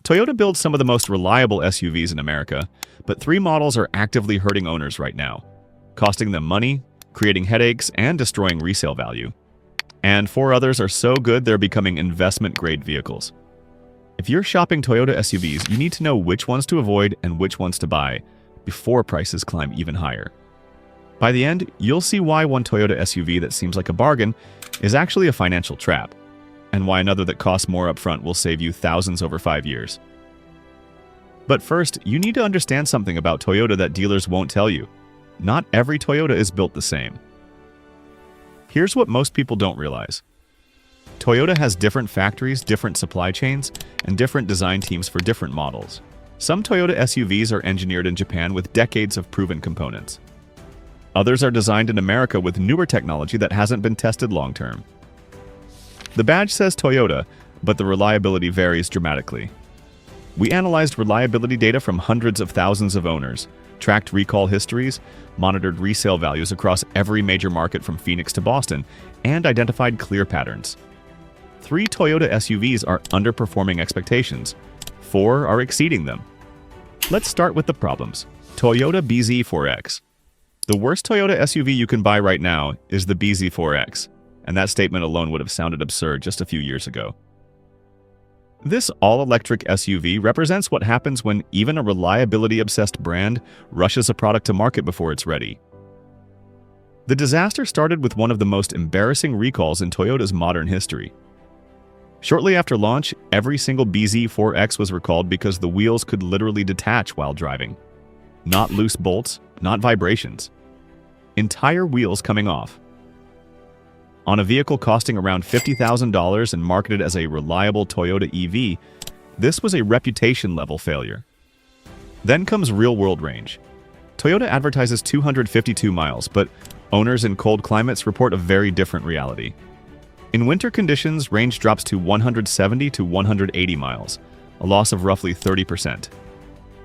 Toyota builds some of the most reliable SUVs in America, but 3 models are actively hurting owners right now, costing them money, creating headaches, and destroying resale value. And 4 others are so good they're becoming investment-grade vehicles. If you're shopping Toyota SUVs, you need to know which ones to avoid and which ones to buy before prices climb even higher. By the end, you'll see why one Toyota SUV that seems like a bargain is actually a financial trap, and why another that costs more upfront will save you thousands over 5 years. But first, you need to understand something about Toyota that dealers won't tell you. Not every Toyota is built the same. Here's what most people don't realize. Toyota has different factories, different supply chains, and different design teams for different models. Some Toyota SUVs are engineered in Japan with decades of proven components. Others are designed in America with newer technology that hasn't been tested long-term. The badge says Toyota, but the reliability varies dramatically. We analyzed reliability data from hundreds of thousands of owners, tracked recall histories, monitored resale values across every major market from Phoenix to Boston, and identified clear patterns. 3 Toyota SUVs are underperforming expectations. 4 are exceeding them. Let's start with the problems. Toyota BZ4X. The worst Toyota SUV you can buy right now is the BZ4X, and that statement alone would have sounded absurd just a few years ago. This all-electric SUV represents what happens when even a reliability-obsessed brand rushes a product to market before it's ready. The disaster started with one of the most embarrassing recalls in Toyota's modern history. Shortly after launch, every single BZ4X was recalled because the wheels could literally detach while driving. Not loose bolts, not vibrations. Entire wheels coming off. On a vehicle costing around $50,000 and marketed as a reliable Toyota EV, this was a reputation-level failure. Then comes real-world range. Toyota advertises 252 miles, but owners in cold climates report a very different reality. In winter conditions, range drops to 170 to 180 miles, a loss of roughly 30%.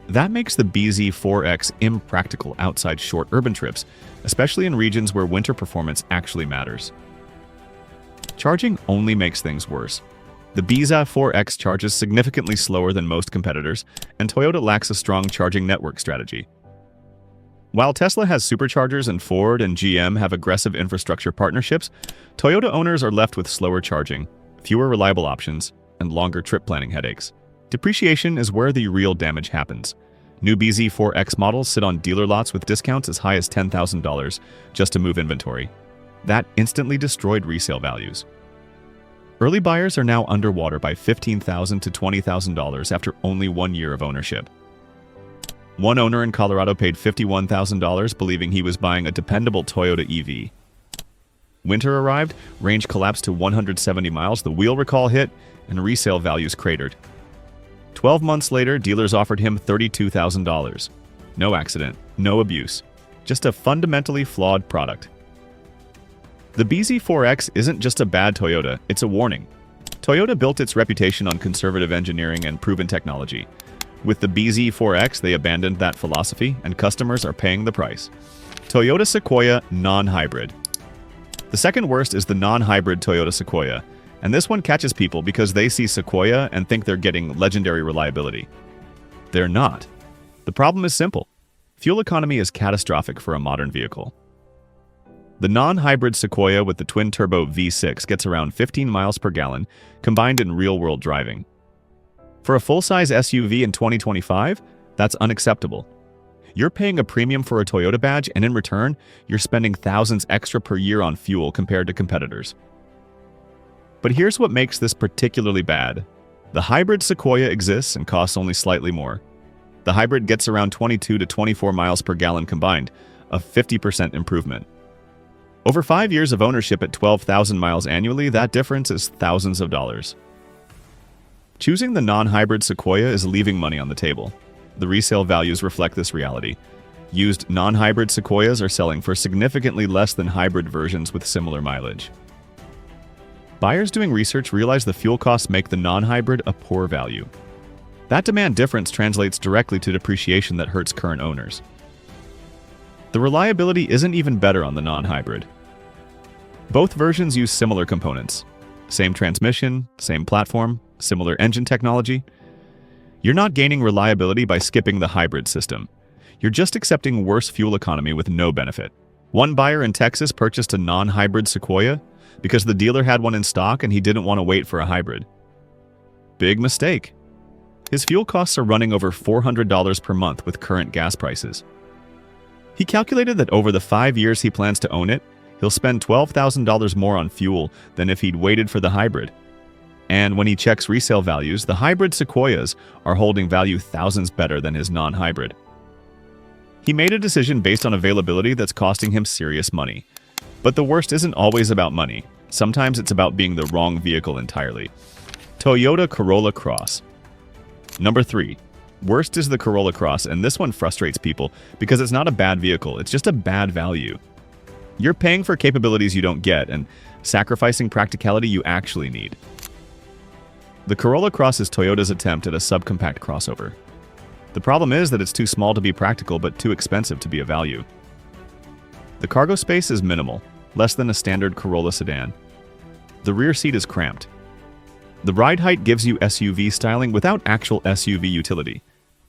That makes the BZ4X impractical outside short urban trips, especially in regions where winter performance actually matters. Charging only makes things worse. The BZ4X charges significantly slower than most competitors, and Toyota lacks a strong charging network strategy. While Tesla has superchargers and Ford and GM have aggressive infrastructure partnerships, Toyota owners are left with slower charging, fewer reliable options, and longer trip planning headaches. Depreciation is where the real damage happens. New BZ4X models sit on dealer lots with discounts as high as $10,000 just to move inventory. That instantly destroyed resale values. Early buyers are now underwater by $15,000 to $20,000 after only 1 year of ownership. One owner in Colorado paid $51,000 believing he was buying a dependable Toyota EV. Winter arrived, range collapsed to 170 miles, the wheel recall hit, and resale values cratered. 12 months later, dealers offered him $32,000. No accident, no abuse, just a fundamentally flawed product. The BZ4X isn't just a bad Toyota, it's a warning. Toyota built its reputation on conservative engineering and proven technology. With the BZ4X, they abandoned that philosophy, and customers are paying the price. Toyota Sequoia non-hybrid. The second worst is the non-hybrid Toyota Sequoia, and this one catches people because they see Sequoia and think they're getting legendary reliability. They're not. The problem is simple. Fuel economy is catastrophic for a modern vehicle. The non-hybrid Sequoia with the twin-turbo V6 gets around 15 miles per gallon, combined in real-world driving. For a full-size SUV in 2025, that's unacceptable. You're paying a premium for a Toyota badge, and in return, you're spending thousands extra per year on fuel compared to competitors. But here's what makes this particularly bad. The hybrid Sequoia exists and costs only slightly more. The hybrid gets around 22 to 24 miles per gallon combined, a 50% improvement. Over 5 years of ownership at 12,000 miles annually, that difference is thousands of dollars. Choosing the non-hybrid Sequoia is leaving money on the table. The resale values reflect this reality. Used non-hybrid Sequoias are selling for significantly less than hybrid versions with similar mileage. Buyers doing research realize the fuel costs make the non-hybrid a poor value. That demand difference translates directly to depreciation that hurts current owners. The reliability isn't even better on the non-hybrid. Both versions use similar components. Same transmission, same platform, similar engine technology. You're not gaining reliability by skipping the hybrid system. You're just accepting worse fuel economy with no benefit. One buyer in Texas purchased a non-hybrid Sequoia because the dealer had one in stock and he didn't want to wait for a hybrid. Big mistake. His fuel costs are running over $400 per month with current gas prices. He calculated that over the 5 years he plans to own it, he'll spend $12,000 more on fuel than if he'd waited for the hybrid. And when he checks resale values, the hybrid Sequoias are holding value thousands better than his non-hybrid. He made a decision based on availability that's costing him serious money. But the worst isn't always about money. Sometimes it's about being the wrong vehicle entirely. Toyota Corolla Cross. Number 3. Worst is the Corolla Cross, and this one frustrates people because it's not a bad vehicle, it's just a bad value. You're paying for capabilities you don't get and sacrificing practicality you actually need. The Corolla Cross is Toyota's attempt at a subcompact crossover. The problem is that it's too small to be practical but too expensive to be a value. The cargo space is minimal, less than a standard Corolla sedan. The rear seat is cramped. The ride height gives you SUV styling without actual SUV utility.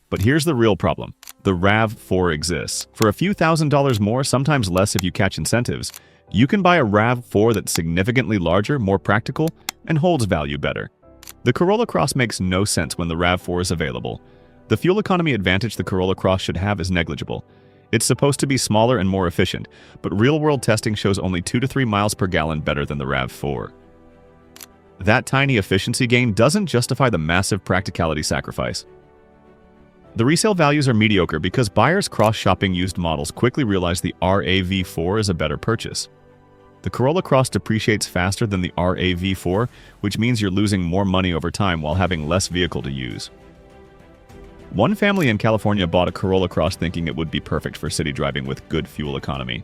But here's the real problem. The RAV4 exists. For a few $1,000s more, sometimes less if you catch incentives, you can buy a RAV4 that's significantly larger, more practical, and holds value better. The Corolla Cross makes no sense when the RAV4 is available. The fuel economy advantage the Corolla Cross should have is negligible. It's supposed to be smaller and more efficient, but real-world testing shows only 2 to 3 miles per gallon better than the RAV4. That tiny efficiency gain doesn't justify the massive practicality sacrifice. The resale values are mediocre because buyers cross-shopping used models quickly realize the RAV4 is a better purchase. The Corolla Cross depreciates faster than the RAV4, which means you're losing more money over time while having less vehicle to use. One family in California bought a Corolla Cross thinking it would be perfect for city driving with good fuel economy.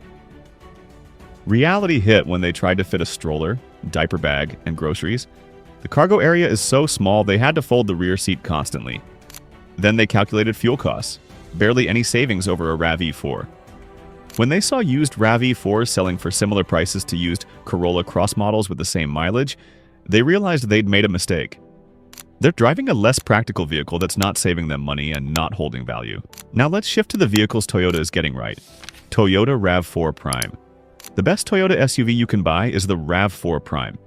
Reality hit when they tried to fit a stroller, diaper bag, and groceries. The cargo area is so small they had to fold the rear seat constantly. Then they calculated fuel costs, barely any savings over a RAV4. When they saw used RAV4s selling for similar prices to used Corolla Cross models with the same mileage, they realized they'd made a mistake. They're driving a less practical vehicle that's not saving them money and not holding value. Now let's shift to the vehicles Toyota is getting right. Toyota RAV4 Prime. The best Toyota SUV you can buy is the RAV4 Prime.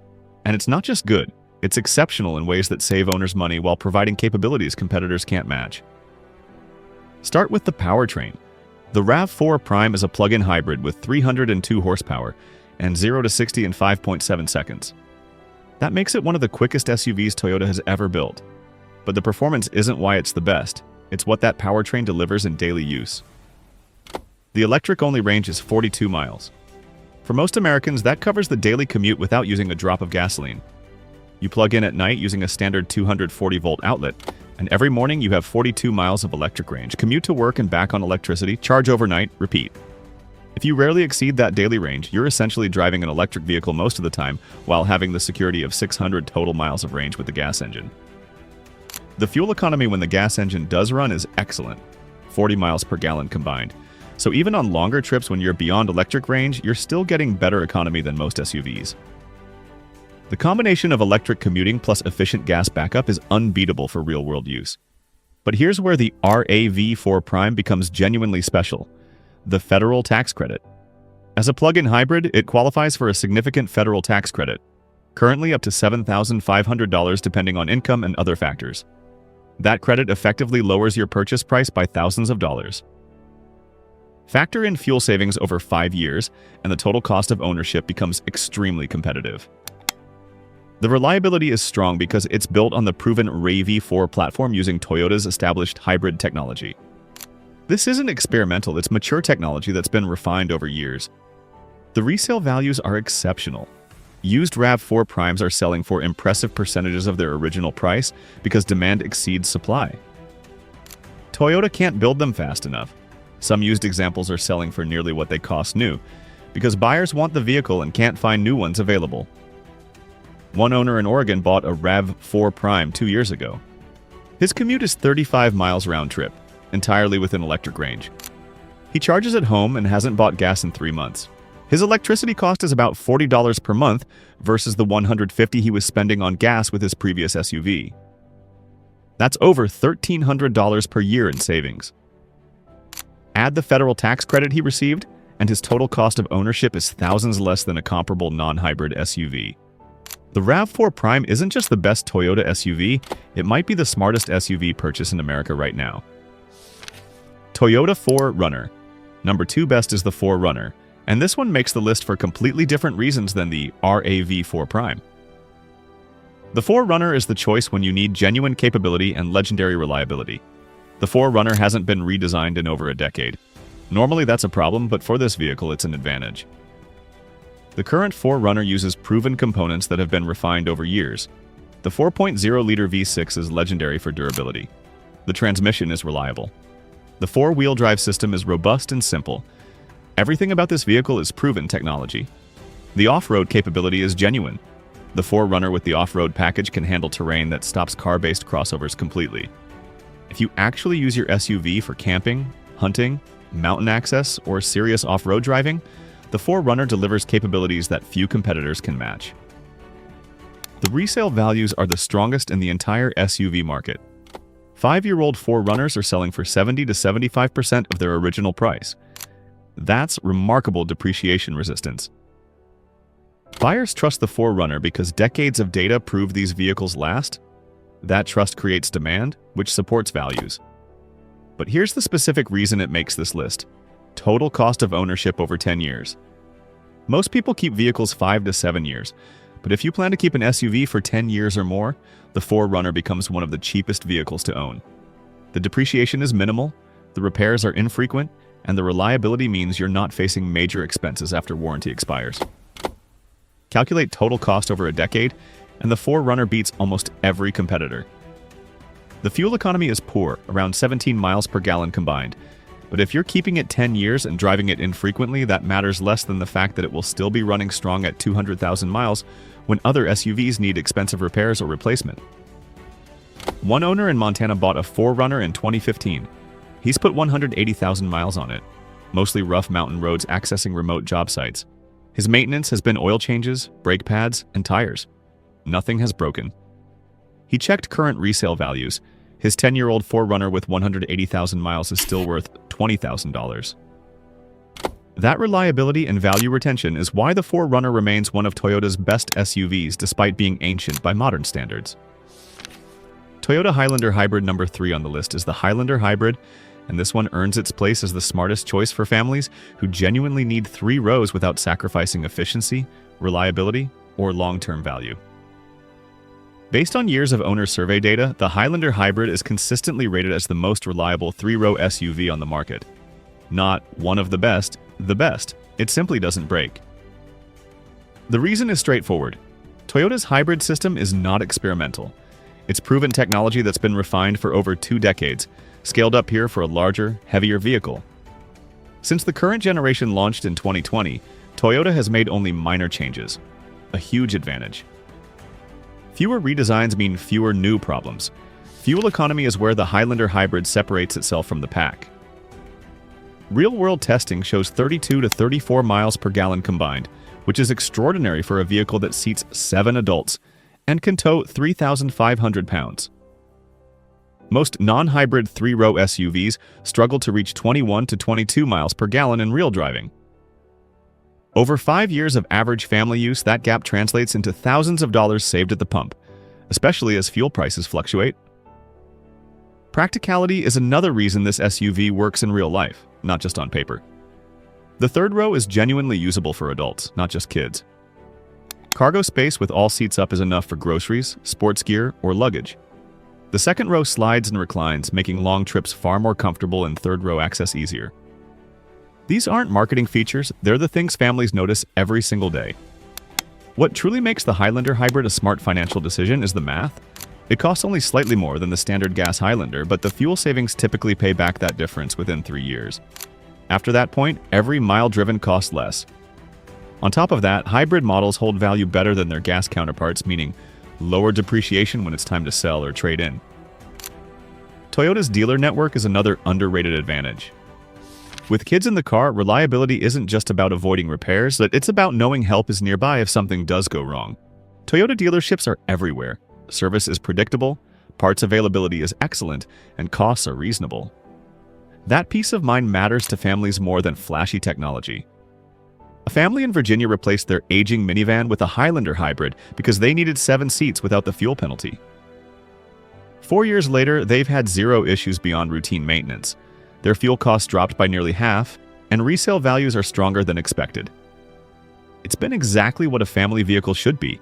And it's not just good, it's exceptional in ways that save owners money while providing capabilities competitors can't match. Start with the powertrain. The RAV4 Prime is a plug-in hybrid with 302 horsepower and 0 to 60 in 5.7 seconds. That makes it one of the quickest SUVs Toyota has ever built. But the performance isn't why it's the best, it's what that powertrain delivers in daily use. The electric-only range is 42 miles. For most Americans, that covers the daily commute without using a drop of gasoline. You plug in at night using a standard 240-volt outlet, and every morning you have 42 miles of electric range. Commute to work and back on electricity, charge overnight, repeat. If you rarely exceed that daily range, you're essentially driving an electric vehicle most of the time while having the security of 600 total miles of range with the gas engine. The fuel economy when the gas engine does run is excellent, 40 miles per gallon combined. So even on longer trips when you're beyond electric range, you're still getting better economy than most SUVs. The combination of electric commuting plus efficient gas backup is unbeatable for real-world use. But here's where the RAV4 Prime becomes genuinely special: the federal tax credit. As a plug-in hybrid, it qualifies for a significant federal tax credit, currently up to $7,500 depending on income and other factors. That credit effectively lowers your purchase price by thousands of dollars. Factor in fuel savings over 5 years, and the total cost of ownership becomes extremely competitive. The reliability is strong because it's built on the proven RAV4 platform using Toyota's established hybrid technology. This isn't experimental, it's mature technology that's been refined over years. The resale values are exceptional. Used RAV4 Primes are selling for impressive percentages of their original price because demand exceeds supply. Toyota can't build them fast enough. Some used examples are selling for nearly what they cost new, because buyers want the vehicle and can't find new ones available. One owner in Oregon bought a RAV4 Prime 2 years ago. His commute is 35 miles round trip, entirely within electric range. He charges at home and hasn't bought gas in 3 months. His electricity cost is about $40 per month versus the $150 he was spending on gas with his previous SUV. That's over $1,300 per year in savings. Add the federal tax credit he received, and his total cost of ownership is thousands less than a comparable non-hybrid SUV. The RAV4 Prime isn't just the best Toyota SUV, it might be the smartest SUV purchase in America right now. Toyota 4Runner. Number 2 best is the 4Runner, and this one makes the list for completely different reasons than the RAV4 Prime. The 4Runner is the choice when you need genuine capability and legendary reliability. The 4Runner hasn't been redesigned in over a decade. Normally that's a problem, but for this vehicle it's an advantage. The current 4Runner uses proven components that have been refined over years. The 4.0-liter V6 is legendary for durability. The transmission is reliable. The 4-wheel drive system is robust and simple. Everything about this vehicle is proven technology. The off-road capability is genuine. The 4Runner with the off-road package can handle terrain that stops car-based crossovers completely. If you actually use your SUV for camping, hunting, mountain access, or serious off-road driving, the 4Runner delivers capabilities that few competitors can match. The resale values are the strongest in the entire SUV market. 5-year-old 4Runners are selling for 70 to 75% of their original price. That's remarkable depreciation resistance. Buyers trust the 4Runner because decades of data prove these vehicles last. That trust creates demand, which supports values. But here's the specific reason it makes this list. Total cost of ownership over 10 years. Most people keep vehicles 5 to 7 years, but if you plan to keep an SUV for 10 years or more, the 4Runner becomes one of the cheapest vehicles to own. The depreciation is minimal, the repairs are infrequent, and the reliability means you're not facing major expenses after warranty expires. Calculate total cost over a decade, and the 4Runner beats almost every competitor. The fuel economy is poor, around 17 miles per gallon combined, but if you're keeping it 10 years and driving it infrequently, that matters less than the fact that it will still be running strong at 200,000 miles when other SUVs need expensive repairs or replacement. One owner in Montana bought a 4Runner in 2015. He's put 180,000 miles on it, mostly rough mountain roads accessing remote job sites. His maintenance has been oil changes, brake pads, and tires. Nothing has broken. He checked current resale values. His 10-year-old 4Runner with 180,000 miles is still worth $20,000. That reliability and value retention is why the 4Runner remains one of Toyota's best SUVs despite being ancient by modern standards. Toyota Highlander Hybrid number 3 on the list is the Highlander Hybrid, and this one earns its place as the smartest choice for families who genuinely need 3 rows without sacrificing efficiency, reliability, or long-term value. Based on years of owner survey data, the Highlander Hybrid is consistently rated as the most reliable 3-row SUV on the market. Not one of the best. It simply doesn't break. The reason is straightforward. Toyota's hybrid system is not experimental. It's proven technology that's been refined for over 2 decades, scaled up here for a larger, heavier vehicle. Since the current generation launched in 2020, Toyota has made only minor changes. A huge advantage. Fewer redesigns mean fewer new problems. Fuel economy is where the Highlander Hybrid separates itself from the pack. Real-world testing shows 32 to 34 miles per gallon combined, which is extraordinary for a vehicle that seats 7 adults and can tow 3,500 pounds. Most non-hybrid 3-row SUVs struggle to reach 21 to 22 miles per gallon in real driving. Over 5 years of average family use, that gap translates into thousands of dollars saved at the pump, especially as fuel prices fluctuate. Practicality is another reason this SUV works in real life, not just on paper. The 3rd row is genuinely usable for adults, not just kids. Cargo space with all seats up is enough for groceries, sports gear, or luggage. The 2nd row slides and reclines, making long trips far more comfortable and 3rd row access easier. These aren't marketing features, they're the things families notice every single day. What truly makes the Highlander Hybrid a smart financial decision is the math. It costs only slightly more than the standard gas Highlander, but the fuel savings typically pay back that difference within 3 years. After that point, every mile driven costs less. On top of that, hybrid models hold value better than their gas counterparts, meaning lower depreciation when it's time to sell or trade in. Toyota's dealer network is another underrated advantage. With kids in the car, reliability isn't just about avoiding repairs, but it's about knowing help is nearby if something does go wrong. Toyota dealerships are everywhere. Service is predictable, parts availability is excellent, and costs are reasonable. That peace of mind matters to families more than flashy technology. A family in Virginia replaced their aging minivan with a Highlander hybrid because they needed 7 seats without the fuel penalty. 4 years later, they've had 0 issues beyond routine maintenance. Their fuel costs dropped by nearly half, and resale values are stronger than expected. It's been exactly what a family vehicle should be: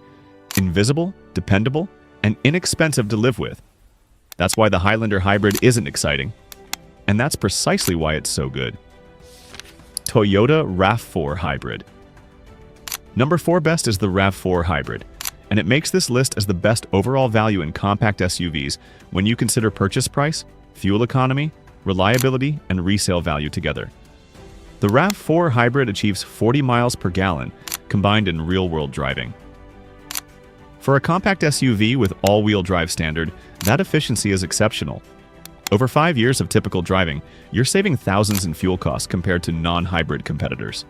invisible, dependable, and inexpensive to live with. That's why the Highlander hybrid isn't exciting, and that's precisely why it's so good. Toyota RAV4 Hybrid. Number 4 best is the RAV4 Hybrid, and it makes this list as the best overall value in compact SUVs when you consider purchase price, fuel economy, reliability, and resale value together. The RAV4 Hybrid achieves 40 miles per gallon, combined in real-world driving. For a compact SUV with all-wheel drive standard, that efficiency is exceptional. Over 5 years of typical driving, you're saving thousands in fuel costs compared to non-hybrid competitors.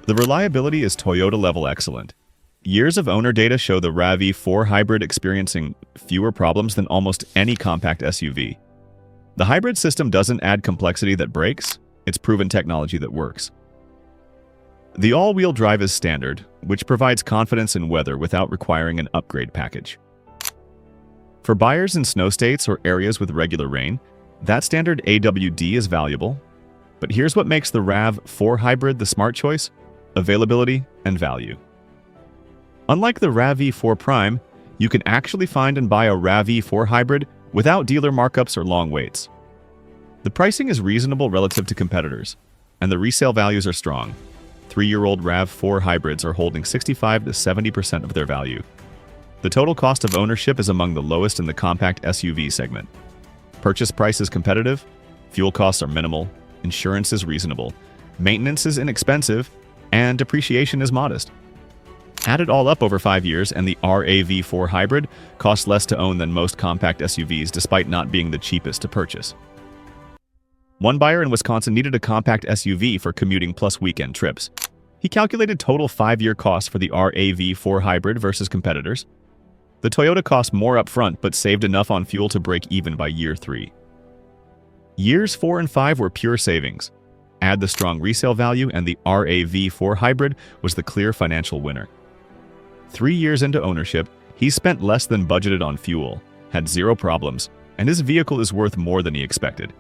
The reliability is Toyota-level excellent. Years of owner data show the RAV4 Hybrid experiencing fewer problems than almost any compact SUV. The hybrid system doesn't add complexity that breaks, it's proven technology that works. The all-wheel drive is standard, which provides confidence in weather without requiring an upgrade package. For buyers in snow states or areas with regular rain, that standard AWD is valuable. But here's what makes the RAV4 Hybrid the smart choice: availability and value. Unlike the RAV4 Prime, you can actually find and buy a RAV4 Hybrid without dealer markups or long waits. The pricing is reasonable relative to competitors, and the resale values are strong. 3-year-old RAV4 hybrids are holding 65 to 70% of their value. The total cost of ownership is among the lowest in the compact SUV segment. Purchase price is competitive, fuel costs are minimal, insurance is reasonable, maintenance is inexpensive, and depreciation is modest. Add it all up over 5 years, and the RAV4 Hybrid costs less to own than most compact SUVs despite not being the cheapest to purchase. One buyer in Wisconsin needed a compact SUV for commuting plus weekend trips. He calculated total 5-year costs for the RAV4 Hybrid versus competitors. The Toyota cost more upfront but saved enough on fuel to break even by year 3. Years 4 and 5 were pure savings. Add the strong resale value, and the RAV4 Hybrid was the clear financial winner. 3 years into ownership, he spent less than budgeted on fuel, had 0 problems, and his vehicle is worth more than he expected.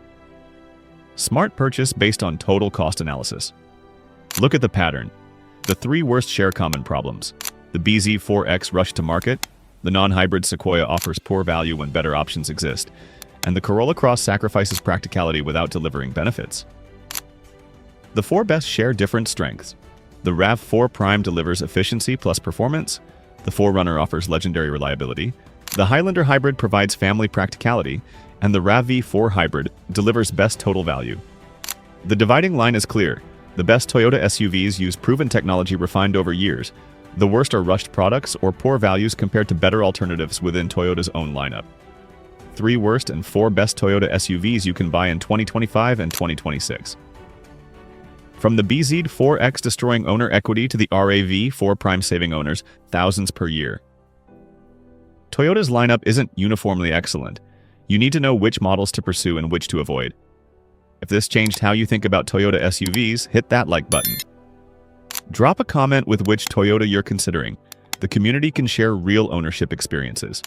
Smart purchase based on total cost analysis. Look at the pattern. The 3 worst share common problems. The BZ4X rushed to market, the non-hybrid Sequoia offers poor value when better options exist, and the Corolla Cross sacrifices practicality without delivering benefits. The 4 best share different strengths. The RAV4 Prime delivers efficiency plus performance, the 4Runner offers legendary reliability, the Highlander Hybrid provides family practicality, and the RAV4 Hybrid delivers best total value. The dividing line is clear. The best Toyota SUVs use proven technology refined over years. The worst are rushed products or poor values compared to better alternatives within Toyota's own lineup. 3 worst and 4 best Toyota SUVs you can buy in 2025 and 2026. From the BZ4X destroying owner equity to the RAV4 Prime saving owners thousands per year. Toyota's lineup isn't uniformly excellent. You need to know which models to pursue and which to avoid. If this changed how you think about Toyota SUVs, hit that like button. Drop a comment with which Toyota you're considering. The community can share real ownership experiences.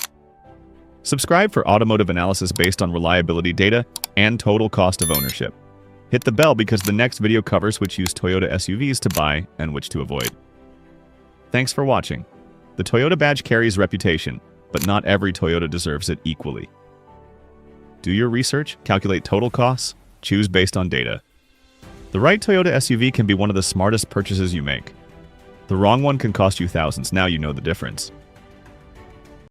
Subscribe for automotive analysis based on reliability data and total cost of ownership. Hit the bell because the next video covers which use Toyota SUVs to buy and which to avoid. Thanks for watching. The Toyota badge carries reputation, but not every Toyota deserves it equally. Do your research, calculate total costs, choose based on data. The right Toyota SUV can be one of the smartest purchases you make. The wrong one can cost you thousands. Now you know the difference.